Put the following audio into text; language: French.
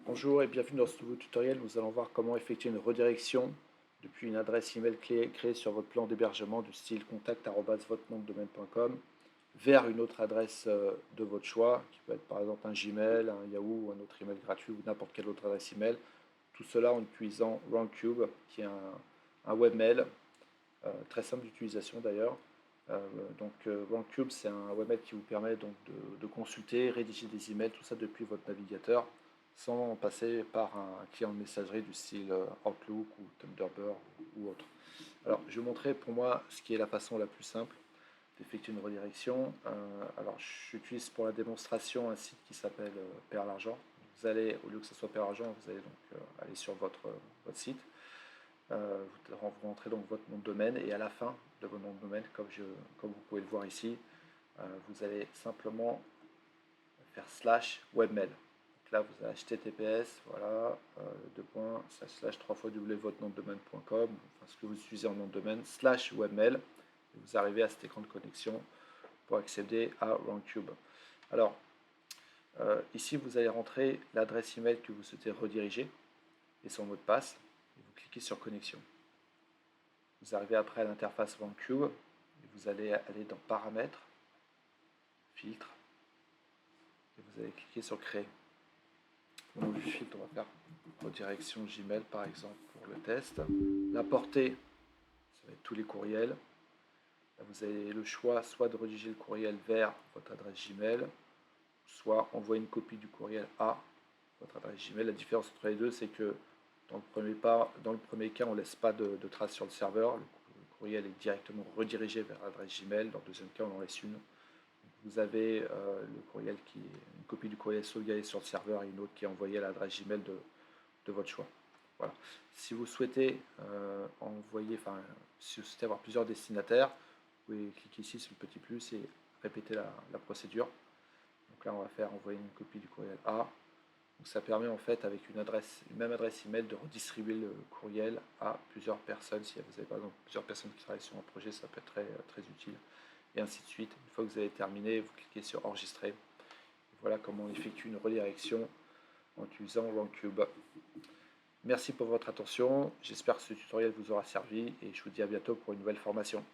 Bonjour et bienvenue dans ce nouveau tutoriel. Nous allons voir comment effectuer une redirection depuis une adresse email créée sur votre plan d'hébergement du style contact@votrenomdedomaine.com vers une autre adresse de votre choix, qui peut être par exemple un Gmail, un Yahoo ou un autre email gratuit ou n'importe quelle autre adresse email. Tout cela en utilisant Roundcube, qui est un webmail très simple d'utilisation d'ailleurs. Roundcube, c'est un webmail qui vous permet donc de consulter, rédiger des emails, tout ça depuis votre navigateur, sans passer par un client de messagerie du style Outlook ou Thunderbird ou autre. Alors, je vais vous montrer pour moi ce qui est la façon la plus simple d'effectuer une redirection. Alors, j'utilise pour la démonstration un site qui s'appelle Perle Argent. Vous allez, au lieu que ce soit Perle Argent, vous allez donc aller sur votre site. Vous rentrez donc votre nom de domaine et à la fin de votre nom de domaine, comme vous pouvez le voir ici, vous allez simplement faire /webmail. Donc là, vous avez https, voilà, deux points, slash 3 fois votre nom de domaine.com, enfin ce que vous utilisez en nom de domaine, /webmail, et vous arrivez à cet écran de connexion pour accéder à Roundcube. Alors, ici, vous allez rentrer l'adresse email que vous souhaitez rediriger et son mot de passe, et vous cliquez sur connexion. Vous arrivez après à l'interface Roundcube et vous allez aller dans Paramètres, Filtre, et vous allez cliquer sur Créer. Au nom du filtre, on va faire redirection Gmail par exemple pour le test. La portée, ça va être tous les courriels. Là, vous avez le choix soit de rediriger le courriel vers votre adresse Gmail, soit envoyer une copie du courriel à votre adresse Gmail. La différence entre les deux, c'est que dans le premier cas, on ne laisse pas de traces sur le serveur. Le courriel est directement redirigé vers l'adresse Gmail. Dans le deuxième cas, on en laisse une. Vous avez une copie du courriel sauvegardée sur le serveur et une autre qui est envoyée à l'adresse Gmail de votre choix. Voilà. Si vous souhaitez si vous souhaitez avoir plusieurs destinataires, vous pouvez cliquer ici sur le petit plus et répéter la procédure. Donc là, on va faire envoyer une copie du courriel A. Donc ça permet en fait avec une même adresse email de redistribuer le courriel à plusieurs personnes. Si vous avez par exemple plusieurs personnes qui travaillent sur un projet, ça peut être très, très utile. Et ainsi de suite. Une fois que vous avez terminé, vous cliquez sur enregistrer. Voilà comment on effectue une redirection en utilisant Roundcube. Merci pour votre attention. J'espère que ce tutoriel vous aura servi et je vous dis à bientôt pour une nouvelle formation.